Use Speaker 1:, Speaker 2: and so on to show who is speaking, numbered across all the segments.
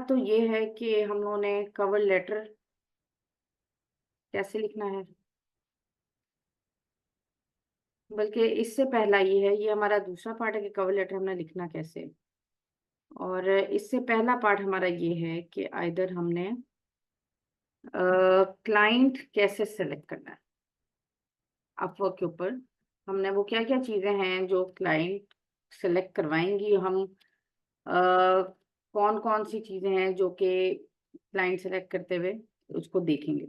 Speaker 1: बात तो ये है कि हम लोगों ने कवर लेटर कैसे लिखना है, बल्कि इससे पहला ये हमारा दूसरा पार्ट है कि कवर लेटर हमने लिखना कैसे है। और इससे पहला पार्ट हमारा ये है कि आइदर हमने क्लाइंट कैसे सेलेक्ट करना है अपवर्क के ऊपर। हमने वो क्या क्या चीजें हैं जो क्लाइंट सेलेक्ट करवाएंगी, हम कौन कौन सी चीजें हैं जो कि क्लाइंट सेलेक्ट करते हुए उसको देखेंगे।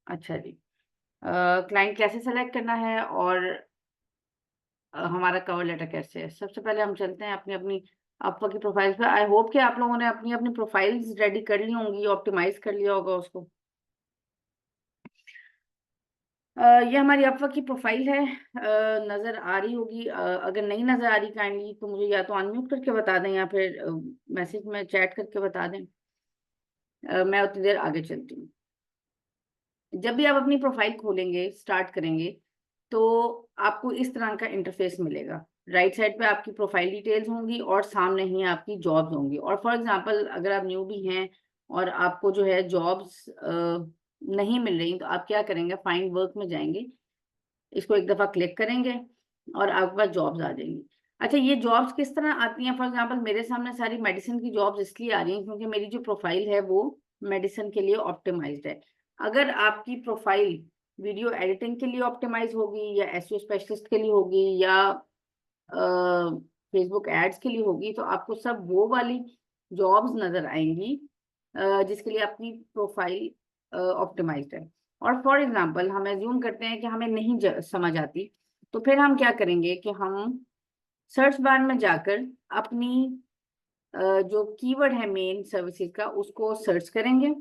Speaker 1: अच्छा जी, क्लाइंट कैसे सेलेक्ट करना है और हमारा कवर लेटर कैसे है। सबसे पहले हम चलते हैं अपनी अपनी अपवर्क की प्रोफाइल्स पे। आई होप कि आप लोगों ने अपनी अपनी प्रोफाइल्स रेडी कर ली होंगी, ऑप्टिमाइज कर लिया होगा उसको। ये हमारी अपवर्क की प्रोफाइल है, नजर आ रही होगी। अगर नहीं नजर आ रही काइंडली तो मुझे या तो अनम्यूट करके बता दें या फिर मैसेज में चैट करके बता दें। मैं उतनी देर आगे चलती हूँ। जब भी आप अपनी प्रोफाइल खोलेंगे, स्टार्ट करेंगे, तो आपको इस तरह का इंटरफेस मिलेगा। राइट साइड पे आपकी प्रोफाइल डिटेल्स होंगी और सामने ही आपकी जॉब्स होंगी। और फॉर एग्जांपल अगर आप न्यू भी हैं और आपको जो है जॉब्स नहीं मिल रही, तो आप क्या करेंगे, फाइंड वर्क में जाएंगे, इसको एक दफा क्लिक करेंगे और आपके पास जॉब्स आ जाएंगी। अच्छा, ये जॉब्स किस तरह आती हैं? फॉर एग्जांपल मेरे सामने सारी मेडिसिन की जॉब्स इसलिए आ रही हैं क्योंकि मेरी जो प्रोफाइल है वो मेडिसिन के लिए ऑप्टिमाइज्ड है। अगर आपकी प्रोफाइल वीडियो एडिटिंग के लिए ऑप्टिमाइज होगी या एसईओ स्पेशलिस्ट के लिए होगी या फेसबुक एड्स के लिए होगी, तो आपको सब वो वाली जॉब्स नजर आएंगी जिसके लिए आपकी प्रोफाइल ऑप्टिमाइज्ड है। और फॉर एग्जांपल हम एज्यूम करते हैं कि हमें नहीं समझ आती, तो फिर हम क्या करेंगे कि हम सर्च बार में जाकर अपनी जो कीवर्ड है मेन सर्विसेज का उसको सर्च करेंगे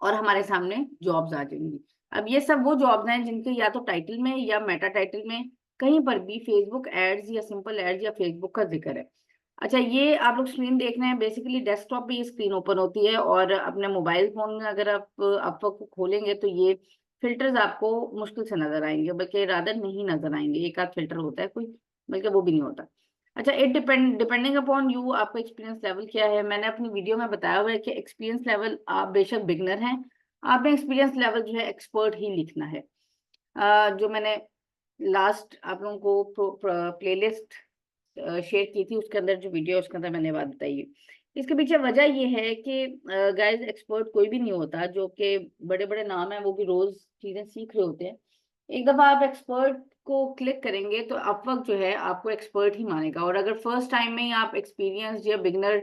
Speaker 1: और हमारे सामने जॉब्स आ जाएंगी। अब ये सब वो जॉब्स हैं जिनके या तो टाइटल में या मेटा टाइटल में कहीं पर भी फेसबुक एड्स या सिंपल एड्स या फेसबुक का जिक्र है। अच्छा, ये आप लोग स्क्रीन देख रहे हैं, बेसिकली डेस्कटॉप पे ये स्क्रीन ओपन होती है और अपने मोबाइल फोन में अगर आप अपवर्क को खोलेंगे तो ये फिल्टर्स आपको मुश्किल से नजर आएंगे, बल्कि रादर नहीं नजर आएंगे। एक आध फिल्टर होता है कोई, बल्कि वो भी नहीं होता। अच्छा, इट डिपेंडिंग अपॉन यू, आपका एक्सपीरियंस लेवल क्या है। मैंने अपनी वीडियो में बताया हुआ है कि एक्सपीरियंस लेवल आप बेशक बिगनर हैं, आपने एक्सपीरियंस लेवल जो है एक्सपर्ट ही लिखना है। जो मैंने लास्ट आप लोगों को प्लेलिस्ट शेयर की थी उसके अंदर जो वीडियो उसके अंदर मैंने बात बताई है। इसके पीछे वजह ये है कि गाइस एक्सपर्ट कोई भी नहीं होता, जो कि बड़े बड़े नाम है वो भी रोज चीजें सीख रहे होते हैं। एक दफा आप एक्सपर्ट को क्लिक करेंगे तो अपवर्क जो है आपको एक्सपर्ट ही मानेगा। और अगर फर्स्ट टाइम में ही आप एक्सपीरियंस या बिगनर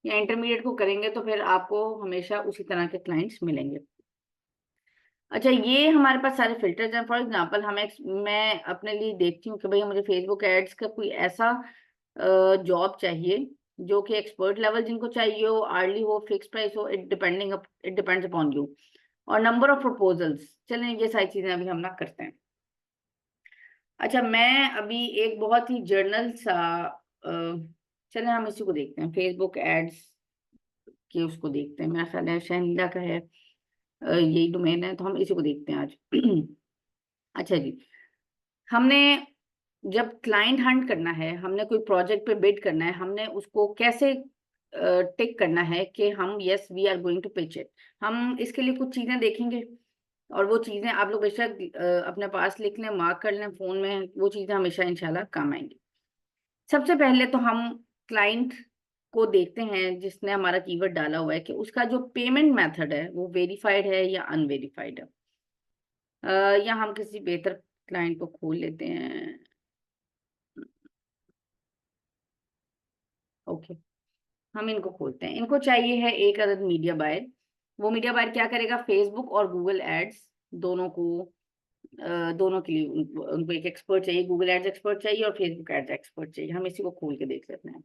Speaker 1: या इंटरमीडिएट को करेंगे तो फिर आपको हमेशा उसी तरह के क्लाइंट्स मिलेंगे। अच्छा, ये हमारे पास सारे फिल्टर्स हैं। फॉर एग्जांपल मैं अपने लिए देखती हूँ कि भाई मुझे फेसबुक एड्स का कोई ऐसा जॉब चाहिए जो कि एक्सपर्ट लेवल जिनको चाहिए हो, आर्ली हो, फिक्स प्राइस हो, इट डिपेंड्स अपॉन यू। और नंबर ऑफ प्रपोजल्स, चलें ये सारी चीजें अभी हम ना करते हैं। अच्छा, मैं अभी एक बहुत ही जर्नल सा अ, चलें हम इसी को देखते हैं, फेसबुक एड्स के उसको देखते हैं। मेरा ख्याल है शहनीला का है, यही डोमेन है, तो हम इसी को देखते हैं आज। अच्छा जी, हमने जब क्लाइंट हंट करना है, हमने कोई प्रोजेक्ट पे बिड करना है, हमने उसको कैसे टिक करना है कि हम yes we are going to pitch it. हम इसके लिए कुछ चीजें देखेंगे और वो चीजें आप लोग बेशक अपने पास लिख लें, मार्क कर लें फोन में, वो चीजें हमेशा इंशाल्लाह काम आएंगी। सबसे पहले तो हम क्लाइंट को देखते हैं जिसने हमारा कीवर्ड डाला हुआ है कि उसका जो पेमेंट मेथड है वो वेरीफाइड है या अनवेरीफाइड है। या हम किसी बेहतर क्लाइंट को खोल लेते हैं। ओके, हम इनको खोलते हैं। इनको चाहिए है एक अदद मीडिया बायर। वो मीडिया बायर क्या करेगा, फेसबुक और गूगल एड्स दोनों को दोनों के लिए उनको एक एक्सपर्ट चाहिए। गूगल एड्स एक्सपर्ट चाहिए और फेसबुक एड्स एक्सपर्ट चाहिए। हम इसी को खोल के देख लेते हैं।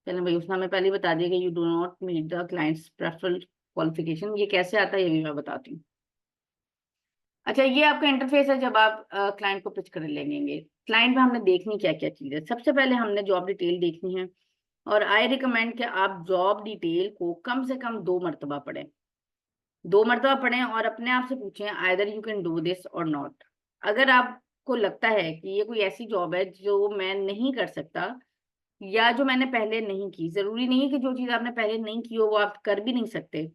Speaker 1: चलो भाई, उसने हमें पहले ही बता दिया कि you do not meet the clients preferred qualification. ये कैसे आता है ये भी मैं बताती हूँ। अच्छा, ये आपका इंटरफेस है जब आप क्लाइंट को पिच कर लेंगे। क्लाइंट में हमने देखनी क्या क्या चीज़ है। सबसे पहले हमने जॉब डिटेल देखनी है और आई रिकमेंड कि आप जॉब डिटेल को कम से कम 2 मरतबा पढ़ें। 2 मरतबा पढ़ें और अपने आप से पूछें either you can do this और नॉट। अगर आपको लगता है कि ये कोई ऐसी जॉब है जो मैं नहीं कर सकता, या जो मैंने पहले नहीं की। जरूरी नहीं है कि जो चीज आपने पहले नहीं की हो वो आप कर भी नहीं सकते,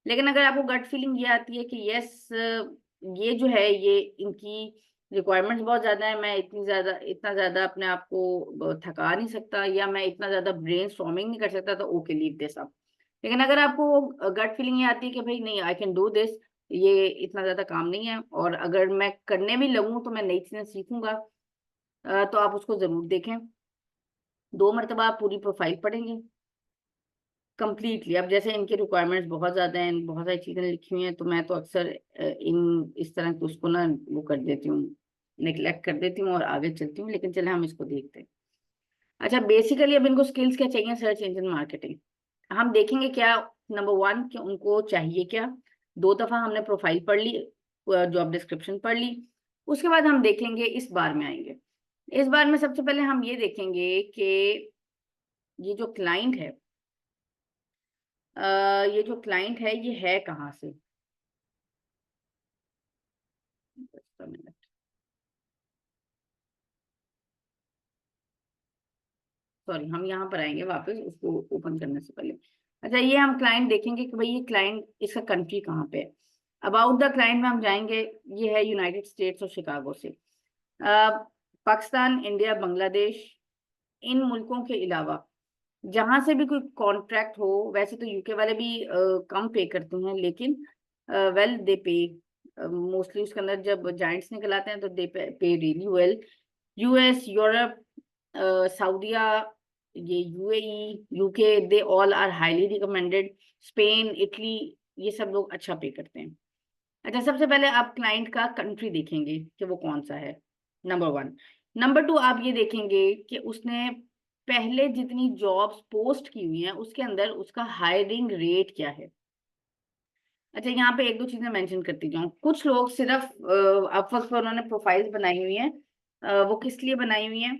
Speaker 1: लेकिन अगर आपको गट फीलिंग ये आती है कि यस, ये जो है ये इनकी रिक्वायरमेंट्स बहुत ज्यादा है, मैं इतना ज्यादा अपने आप को थका नहीं सकता, या मैं इतना ज्यादा ब्रेन स्टॉर्मिंग नहीं कर सकता, तो ओके, लीव दिस अप। लेकिन अगर आपको गट फीलिंग ये आती है कि भाई नहीं, आई कैन डू दिस, ये इतना ज्यादा काम नहीं है, और अगर मैं करने भी लगूं तो मैं नई चीजें सीखूंगा, तो आप उसको जरूर देखें। 2 मरतबा आप पूरी प्रोफाइल पढ़ेंगे कंप्लीटली। अब जैसे इनके रिक्वायरमेंट्स बहुत ज्यादा हैं, बहुत सारी चीजें लिखी हुई हैं, तो मैं तो अक्सर इन इस तरह के उसको ना वो कर देती हूँ, निगलेक्ट कर देती हूँ और आगे चलती हूँ। लेकिन चले हम इसको देखते हैं। अच्छा, बेसिकली अब इनको स्किल्स क्या चाहिए सर्च इंजन मार्केटिंग। हम देखेंगे क्या, नंबर 1 कि उनको चाहिए क्या। 2 दफा हमने प्रोफाइल पढ़ ली, जॉब डिस्क्रिप्शन पढ़ ली। उसके बाद हम देखेंगे, इस बार में आएंगे। इस बार में सबसे पहले हम ये देखेंगे कि ये जो क्लाइंट है, ये जो क्लाइंट है ये है कहाँ से। just a minute। सॉरी, हम यहाँ पर आएंगे वापस उसको ओपन करने से पहले। अच्छा, ये हम क्लाइंट देखेंगे कि भाई ये क्लाइंट, इसका कंट्री कहाँ पे है। अबाउट द क्लाइंट में हम जाएंगे, ये है यूनाइटेड स्टेट्स और शिकागो से। पाकिस्तान, इंडिया, बांग्लादेश, इन मुल्कों के अलावा जहां से भी कोई कॉन्ट्रैक्ट हो, वैसे तो यूके वाले भी कम पे करते हैं, लेकिन वेल दे पे मोस्टली। उसके अंदर जब जाइंट्स निकल आते हैं तो they pay really well. US, Europe, Saudia, ये UAE, UK, they all are highly recommended. Spain, Italy, ये सब लोग अच्छा पे करते हैं। अच्छा, सबसे पहले आप क्लाइंट का कंट्री देखेंगे कि वो कौन सा है, नंबर 1। नंबर 2, आप ये देखेंगे कि उसने पहले जितनी जॉब्स पोस्ट की हुई हैं उसके अंदर उसका हायरिंग रेट क्या है। अच्छा, यहाँ पे 1-2 चीजें मेंशन करती जाऊँ। कुछ लोग सिर्फ अपवर्क पर उन्होंने प्रोफाइल्स बनाई हुई हैं, वो किस लिए बनाई हुई हैं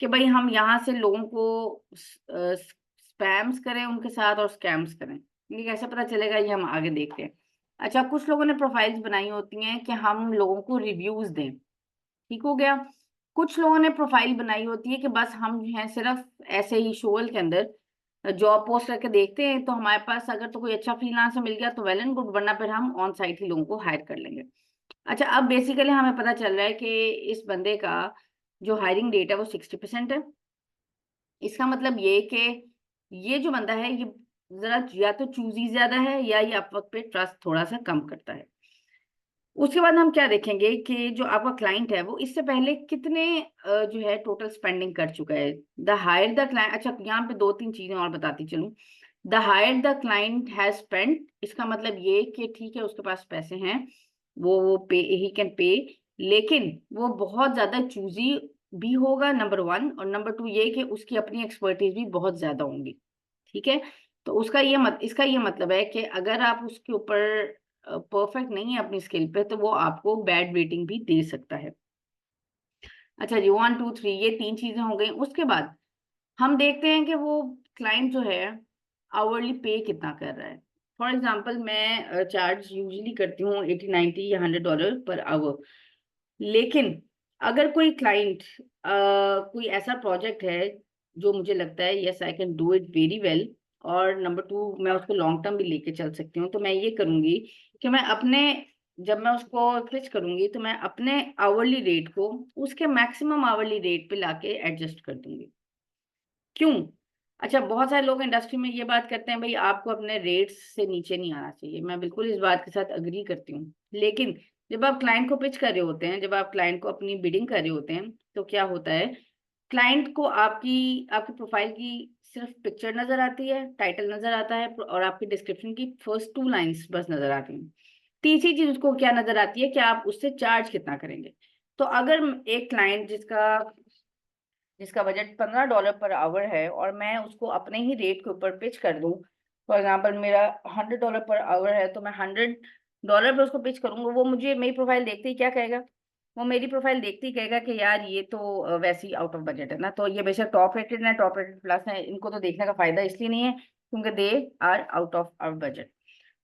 Speaker 1: कि भाई हम यहाँ से लोगों को स्पैम्स करें उनके साथ और स्कैम्स करें। ये कैसे पता चलेगा, ये हम आगे देखते हैं। अच्छा, कुछ लोगों ने प्रोफाइल्स बनाई होती हैं कि हम लोगों को रिव्यूज दें, ठीक हो गया। कुछ लोगों ने प्रोफाइल बनाई होती है कि बस हम जो है सिर्फ ऐसे ही शोल के अंदर जॉब पोस्ट करके देखते हैं, तो हमारे पास अगर तो कोई अच्छा फ्रीलांसर मिल गया तो वेल एंड गुड, वरना फिर हम ऑन साइट ही लोगों को हायर कर लेंगे। अच्छा, अब बेसिकली हमें पता चल रहा है कि इस बंदे का जो हायरिंग डेट है वो 60% है। इसका मतलब ये कि ये जो बंदा है ये जरा या तो चूजी ज्यादा है, या ये अपवर्क पे ट्रस्ट थोड़ा सा कम करता है। उसके बाद हम क्या देखेंगे कि जो आपका क्लाइंट है वो इससे पहले कितने जो है टोटल स्पेंडिंग कर चुका है। द हायर द क्लाइंट, अच्छा यहाँ पे 2-3 चीजें और बताती चलूं। The higher the client has spent, इसका मतलब ये कि ठीक है उसके पास पैसे हैं, वो पे, ही कैन पे, लेकिन वो बहुत ज्यादा चूजी भी होगा, नंबर 1। और नंबर 2 ये कि उसकी अपनी एक्सपर्टीज भी बहुत ज्यादा होंगी, ठीक है। तो इसका ये मतलब है कि अगर आप उसके ऊपर परफेक्ट नहीं है अपनी स्किल पे, तो वो आपको बैड रेटिंग भी दे सकता है। अच्छा जी, 1 2 3, ये 3 चीजें हो गई। उसके बाद हम देखते हैं कि वो क्लाइंट जो है आवरली पे कितना कर रहा है। फॉर एग्जाम्पल, मैं चार्ज यूजली करती हूँ 80 90 या $100 पर आवर। लेकिन अगर कोई क्लाइंट कोई ऐसा प्रोजेक्ट है जो मुझे लगता है yes I can do it very well, और नंबर 2 मैं उसको लॉन्ग टर्म भी लेके चल सकती हूँ, तो मैं ये करूंगी कि मैं अपने, जब मैं उसको पिच करूंगी तो मैं अपने आवरली रेट को उसके मैक्सिमम आवरली रेट पे लाके एडजस्ट कर दूंगी। क्यों? अच्छा, बहुत सारे लोग इंडस्ट्री में ये बात करते हैं भाई आपको अपने रेट्स से नीचे नहीं आना चाहिए। मैं बिल्कुल इस बात के साथ अग्री करती हूँ, लेकिन जब आप क्लाइंट को पिच कर रहे होते हैं, जब आप क्लाइंट को अपनी बिडिंग कर रहे होते हैं, तो क्या होता है, क्लाइंट को आपकी आपकी प्रोफाइल की सिर्फ पिक्चर नजर आती है, टाइटल नजर आता है, और आपकी डिस्क्रिप्शन की फर्स्ट 2 लाइंस बस नजर आती हैं। तीसरी चीज उसको क्या नजर आती है कि आप उससे चार्ज कितना करेंगे। तो अगर एक क्लाइंट जिसका बजट $15 पर आवर है, और मैं उसको अपने ही रेट के ऊपर पिच कर दूं, फॉर एग्जाम्पल मेरा $100 पर आवर है, तो मैं $100 पर उसको पिच करूंगा, वो मुझे मेरी प्रोफाइल देखते ही क्या कहेगा, वो मेरी प्रोफाइल देखते ही कहेगा कि यार ये तो वैसे ही आउट ऑफ बजट है ना। तो ये बेशक टॉप रेटेड है, टॉप रेटेड प्लस है, इनको तो देखने का फायदा इसलिए नहीं है क्योंकि they are out of our budget.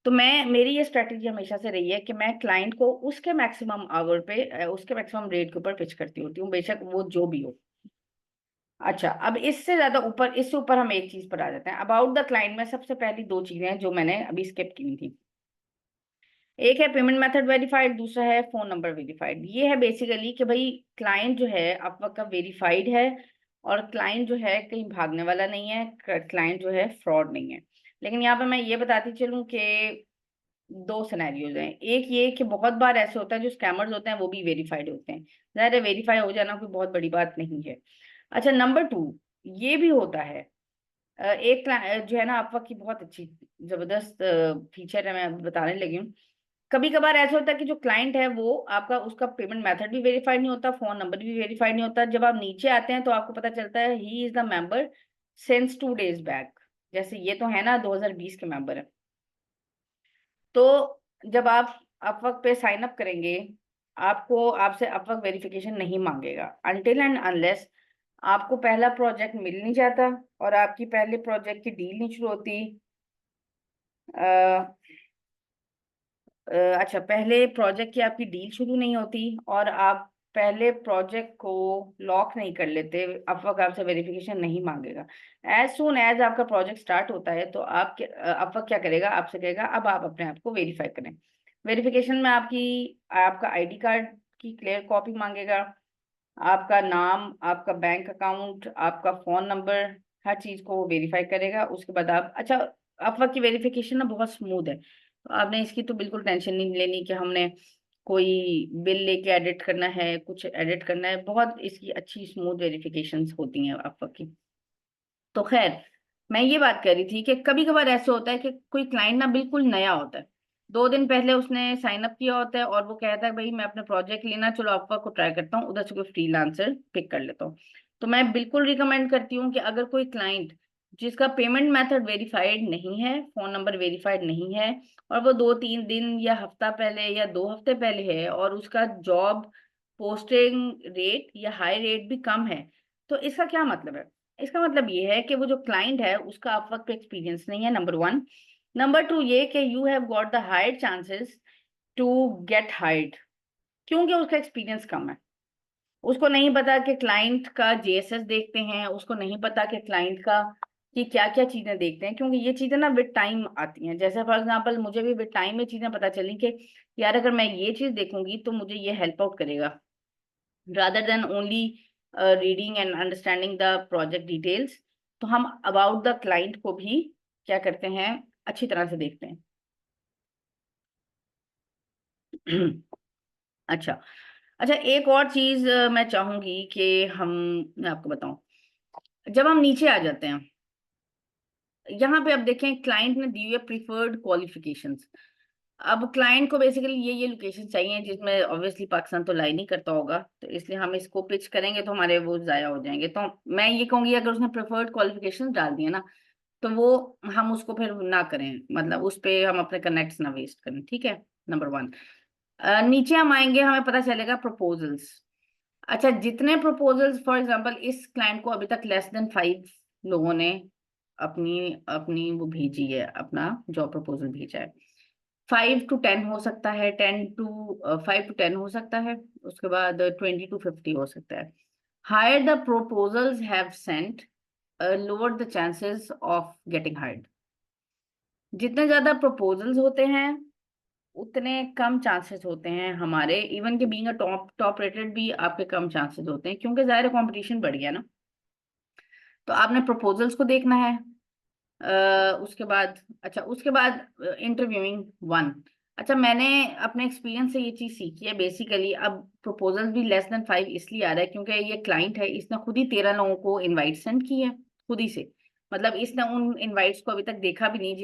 Speaker 1: तो मेरी ये स्ट्रेटेजी हमेशा से रही है कि मैं क्लाइंट को उसके मैक्सिमम आवर पे, उसके मैक्सिमम रेट के ऊपर पिच करती होती हूँ, बेशक वो जो भी हो। अच्छा, अब इससे ऊपर हम एक चीज पर आ जाते हैं। अबाउट द क्लाइंट में सबसे पहली दो चीजें हैं जो मैंने अभी स्किप की थी। एक है पेमेंट मेथड वेरीफाइड, दूसरा है फोन नंबर वेरीफाइड। ये है बेसिकली कि भाई क्लाइंट जो है आपका वेरीफाइड है, और क्लाइंट जो है कहीं भागने वाला नहीं है, क्लाइंट जो है फ्रॉड नहीं है। लेकिन यहाँ पे मैं ये बताती चलूं कि दो सिनेरियोज हैं। एक ये कि बहुत बार ऐसे होता है जो स्कैमर्स होते हैं वो भी वेरीफाइड होते हैं। ज़ाहिर वेरीफाई हो जाना कोई बहुत बड़ी बात नहीं है। अच्छा, नंबर टू, ये भी होता है एक जो है ना आपका की बहुत अच्छी जबरदस्त फीचर है, मैं बताने लगी हूँ। कभी कभार ऐसा होता है कि जो क्लाइंट है वो आपका उसका पेमेंट मेथड भी वेरीफाइड नहीं होता, फोन नंबर भी वेरीफाइड नहीं होता। जब आप नीचे आते हैं तो आपको पता चलता है he is the member since 2 days back. जैसे ये तो है ना 2020 के मेंबर है। तो जब आप अपवर्क पे साइन अप करेंगे, आपको आपसे अपवर्क वेरिफिकेशन नहीं मांगेगा अनटिल एंड अनलेस आपको पहला प्रोजेक्ट मिल नहीं जाता और आपकी पहले प्रोजेक्ट की डील नहीं शुरू होती। अच्छा, पहले प्रोजेक्ट की आपकी डील शुरू नहीं होती और आप पहले प्रोजेक्ट को लॉक नहीं कर लेते, अपवर्क आपसे वेरिफिकेशन नहीं मांगेगा। एज सुन एज आपका प्रोजेक्ट स्टार्ट होता है तो अपवर्क क्या करेगा, आपसे कहेगा अब आप अपने आप को वेरीफाई करें। वेरिफिकेशन में आपका आईडी कार्ड की क्लियर कॉपी मांगेगा, आपका नाम, आपका बैंक अकाउंट, आपका फोन नंबर, हर चीज को वेरीफाई करेगा। उसके बाद आप अच्छा, अपवर्क की वेरिफिकेशन ना बहुत स्मूथ है, तो आपने इसकी तो बिल्कुल टेंशन नहीं लेनी कि हमने कोई बिल लेके एडिट करना है, कुछ एडिट करना है। बहुत इसकी अच्छी स्मूथ वेरिफिकेशंस होती हैं अपवर्क की। तो खैर, मैं ये बात कर रही थी कि कभी कभार ऐसे होता है कि कोई क्लाइंट ना बिल्कुल नया होता है, 2 दिन पहले उसने साइन अप किया होता है और वो कहता है भाई मैं अपने प्रोजेक्ट लेना, चलो अपवर्क को ट्राई करता हूँ, उधर से कोई फ्रीलांसर पिक कर लेता हूँ। तो मैं बिल्कुल रिकमेंड करती हूँ कि अगर कोई क्लाइंट जिसका पेमेंट मेथड वेरीफाइड नहीं है, फोन नंबर वेरीफाइड नहीं है, और वो 2-3 दिन या हफ्ता पहले या 2 हफ्ते पहले है और उसका जॉब पोस्टिंग रेट या हाई रेट भी कम है, तो इसका क्या मतलब है? इसका मतलब ये है कि वो जो क्लाइंट है उसका आप वक्त पे एक्सपीरियंस नहीं है, नंबर वन। नंबर टू ये कि you have got the higher chances to get hired, क्योंकि उसका एक्सपीरियंस कम है। उसको नहीं पता कि क्लाइंट का जेएसएस देखते हैं, उसको नहीं पता कि क्लाइंट का कि क्या क्या चीजें देखते हैं, क्योंकि ये चीजें ना विद टाइम आती हैं। जैसे फॉर एग्जांपल मुझे भी विद टाइम में चीजें पता चली कि यार अगर मैं ये चीज देखूंगी तो मुझे ये हेल्प आउट करेगा, rather than only reading and understanding the project details। तो हम अबाउट द क्लाइंट को भी क्या करते हैं, अच्छी तरह से देखते हैं। अच्छा, अच्छा, एक और चीज मैं चाहूंगी कि मैं आपको बताऊं। जब हम नीचे आ जाते हैं, यहाँ पे अब देखें क्लाइंट ने दी हुई है प्रीफर्ड क्वालिफिकेशंस। अब क्लाइंट को बेसिकली ये लोकेशन चाहिए जिसमें ऑब्वियसली पाकिस्तान तो लाई नहीं करता होगा, तो इसलिए हम इसको पिच करेंगे तो हमारे वो जाया हो जाएंगे। तो मैं ये कहूंगी अगर उसने प्रेफर्ड क्वालिफिकेशन डाल दिया ना, तो वो हम उसको फिर ना करें, मतलब उस पे हम अपने कनेक्ट्स ना वेस्ट करें, ठीक है। नंबर वन, नीचे हम आएंगे, हमें पता चलेगा प्रपोजल्स। अच्छा, जितने प्रपोजल्स फॉर एग्जांपल इस क्लाइंट को अभी तक लेस देन 5 लोगों ने अपनी अपनी वो भेजी है, अपना जॉब प्रपोजल भेजा है। 5 to 10 हो सकता है, 5 to 10 हो सकता है, उसके बाद 20 to 50 हो सकता है। Higher the proposals have sent lower the chances of getting hired। जितने ज्यादा प्रपोजल्स होते हैं उतने कम चांसेस होते हैं हमारे, इवन के being a top top rated भी आपके कम चांसेस होते हैं, क्योंकि ज़ाहिर कंपटीशन बढ़ गया ना। तो आपने प्रपोजल्स को देखना है। उसके बाद अच्छा, उसके बाद इंटरव्यूइंग वन। अच्छा, मैंने अपने एक्सपीरियंस से ये चीज सीखी है बेसिकली। अब प्रपोजल भी लेस देन 5 इसलिए आ रहा है क्योंकि ये क्लाइंट है, इसने खुद ही 13 लोगों को इनवाइट सेंड की है, खुद ही से। मतलब इसने उन इनवाइट्स को अभी तक देखा भी नहीं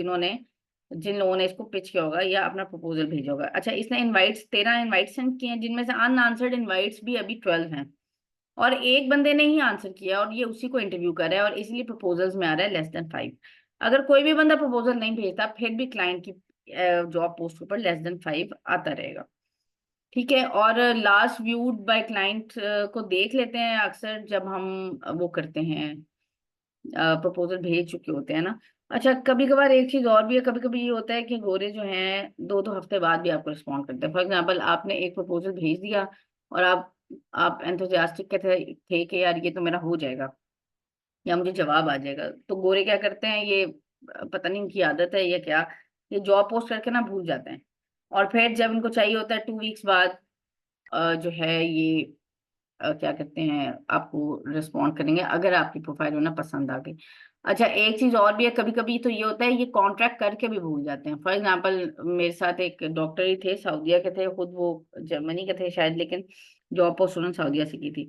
Speaker 1: जिन लोगों ने इसको पिच किया होगा या अपना प्रपोजल भेजा होगा। अच्छा, इसने 13 इनवाइट सेंड किए हैं, जिनमें से अनआंसर्ड इनवाइट्स भी अभी 12 हैं, और एक बंदे ने ही आंसर किया और ये उसी को इंटरव्यू कर रहा है, और इसलिए प्रपोजल्स में आ रहा है लेस देन 5। अगर कोई भी बंदा प्रपोजल नहीं भेजता फिर भी क्लाइंट की जॉब पोस्ट पर लेस देन 5 आता रहेगा, ठीक है। और लास्ट व्यूड बाय क्लाइंट को देख लेते हैं अक्सर जब हम वो करते हैं, प्रपोजल भेज चुके होते हैं ना। अच्छा, कभी कभार एक चीज और भी है, कभी कभी ये होता है कि गोरे जो हैं 2-2 हफ्ते बाद भी आपको रिस्पॉन्ड करते हैं। फॉर एग्जाम्पल आपने एक प्रपोजल भेज दिया और आप एंथुजियास्टिक के थे कि यार ये तो मेरा हो जाएगा, या मुझे जवाब आ जाएगा। तो गोरे क्या करते हैं, ये पता नहीं उनकी आदत है या क्या, ये जॉब पोस्ट करके ना भूल जाते हैं। और फिर जब इनको चाहिए होता है 2 वीक्स बाद जो है ये क्या कहते हैं, आपको रिस्पॉन्ड करेंगे अगर आपकी प्रोफाइल उन्हें पसंद आ गई। अच्छा, एक चीज और भी है, कभी कभी तो ये होता है ये कॉन्ट्रैक्ट करके भी भूल जाते हैं। फॉर एग्जांपल मेरे साथ एक डॉक्टर ही थे, सऊदीया के थे, खुद वो जर्मनी के थे शायद, लेकिन जॉब पोस्ट उन्होंने सऊदीया से की थी।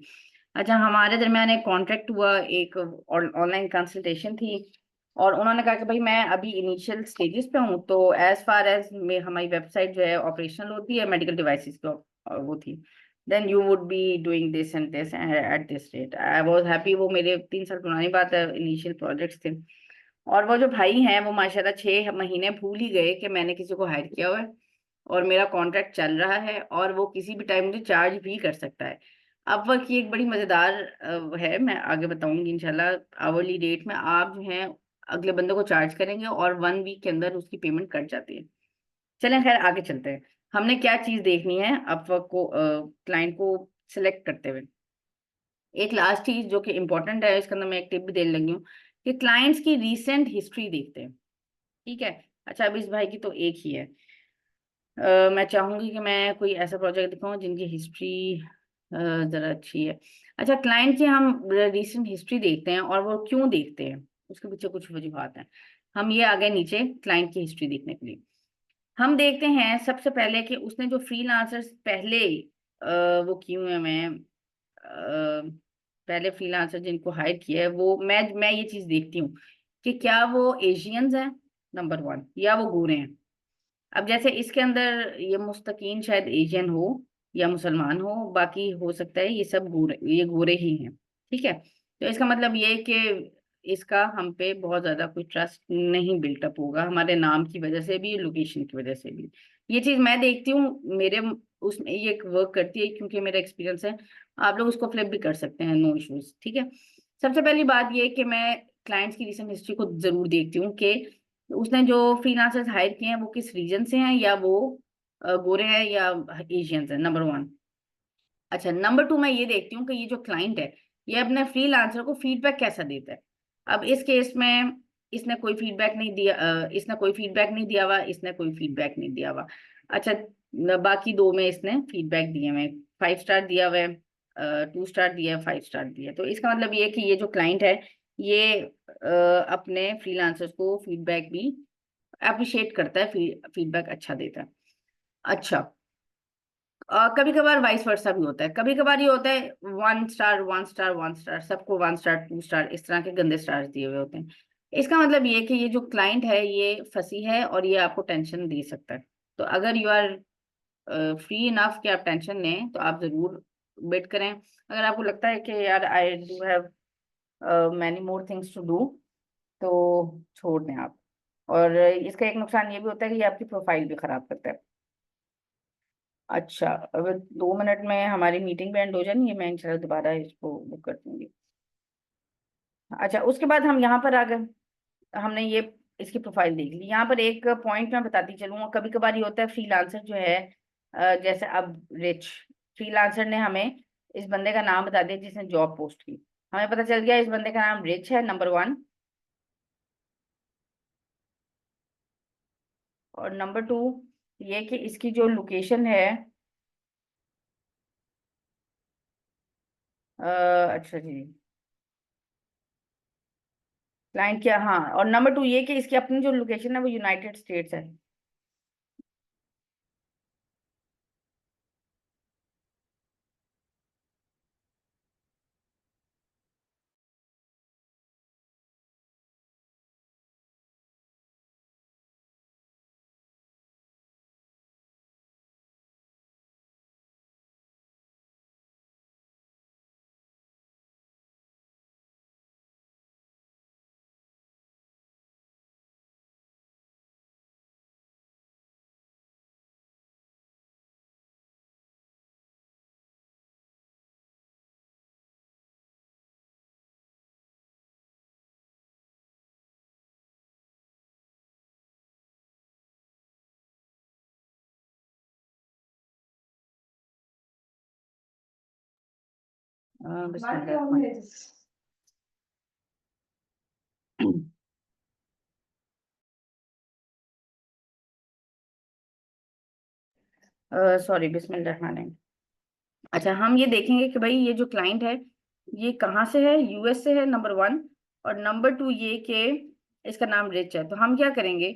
Speaker 1: अच्छा, हमारे दरमियान एक कॉन्ट्रैक्ट हुआ, एक ऑनलाइन कंसल्टेशन थी, और उन्होंने कहा कि भाई मैं अभी इनिशियल स्टेजेस पे हूँ, तो एज फार एज में हमारी वेबसाइट जो है ऑपरेशनल होती है मेडिकल डिवाइसेस की, वो थी, then you would be doing this and this at this rate. I was happy. वो मेरे 3 साल पुरानी बात है, इनिशियल प्रोजेक्ट्स थे। और वो जो भाई हैं वो माशाल्लाह 6 महीने भूल ही गए कि मैंने किसी को हायर किया हुआ है और मेरा कॉन्ट्रैक्ट चल रहा है, और वो किसी भी टाइम मुझे चार्ज भी कर सकता है। अपवर्क की एक बड़ी मजेदार है, मैं आगे बताऊंगी इंशाल्लाह। आवरली रेट में आप जो है अगले बंदे को चार्ज करेंगे और 1 वीक के अंदर उसकी पेमेंट कट जाती है। चलें, खैर आगे चलते हैं। हमने क्या चीज देखनी है अपवर्क को क्लाइंट को सिलेक्ट करते हुए। एक लास्ट चीज जो कि इम्पोर्टेंट है, इसके अंदर मैं एक टिप भी देने लगी हूँ, कि क्लाइंट्स की रीसेंट हिस्ट्री देखते हैं। ठीक है। अच्छा, अब इस भाई की तो एक ही है। मैं चाहूंगी कि मैं कोई ऐसा प्रोजेक्ट दिखाऊं जिनकी हिस्ट्री जरा अच्छी है। अच्छा, क्लाइंट की हम रीसेंट हिस्ट्री देखते हैं, और वो क्यों देखते हैं उसके पीछे कुछ वजूहत हैं। हम ये आ गए नीचे क्लाइंट की हिस्ट्री देखने के लिए। हम देखते हैं सबसे पहले कि उसने जो फ्रीलांसर्स पहले वो किए हुए हैं, पहले फ्रीलांसर जिनको हायर किया है, वो मैं ये चीज देखती हूँ कि क्या वो एशियंस हैं, नंबर 1, या वो गोरे हैं। अब जैसे इसके अंदर ये मुस्तकीन शायद एशियन हो या मुसलमान हो, बाकी हो सकता है ये सब गोरे, ये गोरे ही हैं। ठीक है। तो इसका मतलब ये है कि इसका हम पे बहुत ज्यादा कोई ट्रस्ट नहीं बिल्टअप होगा, हमारे नाम की वजह से भी, लोकेशन की वजह से भी। ये चीज मैं देखती हूँ, मेरे उसमें ये वर्क करती है क्योंकि मेरा एक्सपीरियंस है। आप लोग उसको फ्लिप भी कर सकते हैं, नो इश्यूज। ठीक है। सबसे पहली बात ये है कि मैं क्लाइंट्स की रिसेंट हिस्ट्री को जरूर देखती हूँ कि उसने जो फ्रीलांसर्स हायर किए हैं वो किस रीजन से हैं, या वो गोरे हैं या एशियंस हैं, नंबर 1। अच्छा, नंबर 2, मैं ये देखती हूँ कि ये जो क्लाइंट है ये अपने फ्रीलांसर को फीडबैक कैसा देता है। अब इस केस में इसने कोई फीडबैक नहीं दिया, इसने कोई फीडबैक नहीं दिया हुआ, इसने कोई फीडबैक नहीं दिया हुआ। अच्छा, बाकी 2 में इसने फीडबैक दिए हुए, 5 स्टार दिया हुआ है, 2 स्टार दिया है, 5 स्टार दिया है। तो इसका मतलब ये है कि ये जो क्लाइंट है ये अपने फ्रीलांसर्स को फीडबैक भी अप्रिशिएट करता है, फीडबैक अच्छा देता है। अच्छा, कभी कभार वाइस वर्सा भी होता है, कभी कभार ये होता है 1 स्टार 1 स्टार 1 स्टार, सबको 1 स्टार 2 स्टार, इस तरह के गंदे स्टार्स दिए हुए होते हैं। इसका मतलब ये है कि ये जो क्लाइंट है ये फंसी है और ये आपको टेंशन दे सकता है। तो अगर यू आर फ्री इनफ कि आप टेंशन लें तो आप जरूर बिड करें। अगर आपको लगता है कि यार I do have many more things to do, तो छोड़ दें आप। और इसका एक नुकसान ये भी होता है कि ये आपकी प्रोफाइल भी खराब करता है। अच्छा, अब 2 मिनट में हमारी मीटिंग भी एंड हो जानी है, मैं इंशाल्लाह दोबारा इसको बुक कर दूंगी। अच्छा, उसके बाद हम यहाँ पर आ गए, हमने ये इसकी प्रोफाइल देख ली। यहाँ पर एक पॉइंट मैं बताती चलूँ, कभी कभार ये होता है फ्रीलांसर जो है जैसे अब रिच फ्रीलांसर ने हमें इस बंदे का नाम बता दिया जिसने जॉब पोस्ट की, हमें पता चल गया इस बंदे का नाम रिच है, नंबर 1। और नंबर 2 ये कि इसकी जो लोकेशन है, अच्छा जी, क्लाइंट क्या, हाँ, और नंबर 2 ये कि इसकी अपनी जो लोकेशन है वो यूनाइटेड स्टेट्स है। बिस्मिल्लाह। सॉरी, बिस्मिल्लाह। अच्छा, हम ये देखेंगे कि भाई ये जो क्लाइंट है ये कहाँ से है, यूएस से है, नंबर वन। और नंबर टू ये कि इसका नाम रिच है। तो हम क्या करेंगे,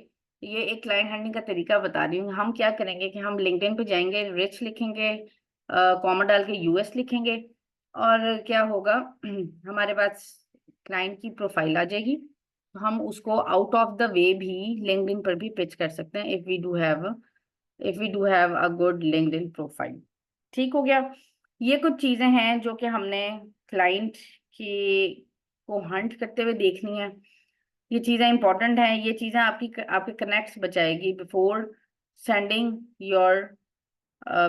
Speaker 1: ये एक क्लाइंट हैंडलिंग का तरीका बता रही हूँ। हम क्या करेंगे कि हम लिंक्डइन पे जाएंगे, रिच लिखेंगे, कॉमा डाल के यूएस लिखेंगे, और क्या होगा हमारे पास क्लाइंट की प्रोफाइल आ जाएगी। तो हम उसको आउट ऑफ द वे भी लिंक्डइन पर भी पिच कर सकते हैं, if we do have a good LinkedIn profile. ठीक हो गया। ये कुछ चीजें हैं जो कि हमने क्लाइंट की को हंट करते हुए देखनी है। ये चीजें इंपॉर्टेंट हैं, ये चीजें आपके कनेक्ट्स बचाएगी sending your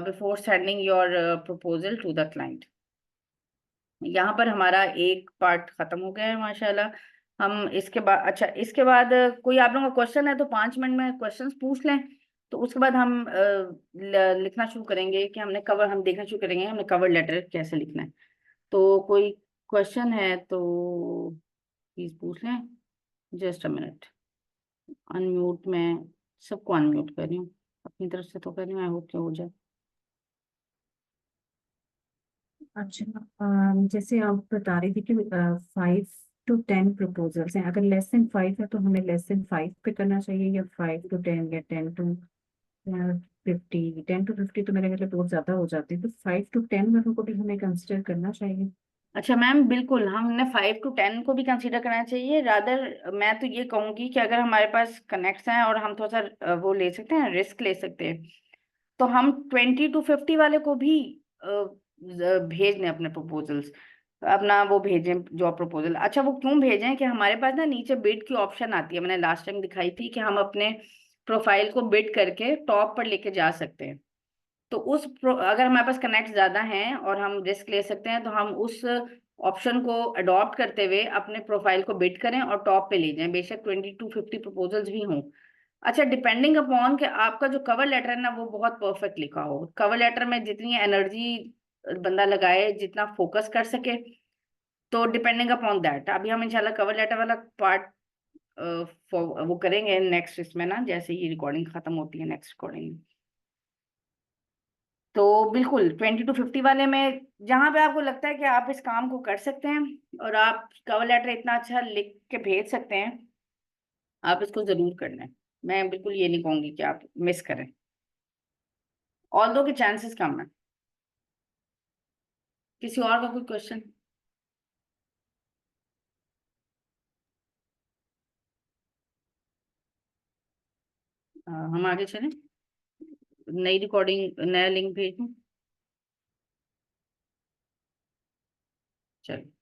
Speaker 1: before sending your proposal to the client. यहाँ पर हमारा एक पार्ट खत्म हो गया है माशाल्लाह। हम इसके बाद, अच्छा इसके बाद कोई आप लोगों का क्वेश्चन है तो 5 मिनट में क्वेश्चंस पूछ लें। तो उसके बाद हम लिखना शुरू करेंगे कि हम देखना शुरू करेंगे हमने कवर लेटर कैसे लिखना है। तो कोई क्वेश्चन है तो प्लीज पूछ लें। Just a minute. अनम्यूट में सबको अनम्यूट कर रही हूँ, अपनी तरफ से तो कर रही हूँ, आई होप क्या हो जाए।
Speaker 2: अच्छा। जैसे आप बता रही थी कि 5 to 10 प्रपोजल्स हैं, अगर लेस देन 5 है तो हमें लेस देन 5 पे करना चाहिए, या 5 to 10, या 10 to 50। 10 to 50 तो मेरे मतलब बहुत ज्यादा हो जाती है, तो 5 to 10 वालों को भी हमें कंसिडर करना चाहिए।
Speaker 1: अच्छा मैम, बिल्कुल हमने 5 to 10 को भी कंसीडर करना चाहिए। रादर मैं तो ये कहूंगी कि अगर हमारे पास कनेक्ट्स हैं और हम थोड़ा सा वो ले सकते हैं, रिस्क ले सकते हैं, तो हम 20 to 50 वाले को भी भेज दें अपने प्रपोजल्स, अपना वो भेजें जॉब प्रपोजल। अच्छा, वो क्यों भेजें कि हमारे पास ना नीचे बिड की ऑप्शन आती है, मैंने लास्ट टाइम दिखाई थी कि हम अपने प्रोफाइल को बिड करके टॉप पर लेके जा सकते हैं। तो अगर हमारे पास कनेक्ट ज्यादा हैं और हम रिस्क ले सकते हैं, तो हम उस ऑप्शन को अडॉप्ट करते हुए अपने प्रोफाइल को बिड करें और टॉप पे ले जाएं, बेशक 20 to 50 प्रपोजल्स भी हों। अच्छा, डिपेंडिंग अपॉन कि आपका जो कवर लेटर है ना वो बहुत परफेक्ट लिखा हो। कवर लेटर में जितनी एनर्जी बंदा लगाए, जितना फोकस कर सके, तो डिपेंडिंग अपॉन दैट अभी हम इंशाल्लाह कवर लेटर वाला पार्ट वो करेंगे नेक्स्ट इसमें ना, जैसे ही रिकॉर्डिंग खत्म होती है नेक्स्ट रिकॉर्डिंग। तो बिल्कुल 20 to 50 वाले में जहां पे आपको लगता है कि आप इस काम को कर सकते हैं और आप कवर लेटर इतना अच्छा लिख के भेज सकते हैं, आप इसको जरूर करना है। मैं बिल्कुल ये नहीं कहूंगी कि आप मिस करें, ऑल दो के चांसेस कम है। किसी और का कोई क्वेश्चन? हम आगे चलें, नई रिकॉर्डिंग नया लिंक भेज दूं? चलो।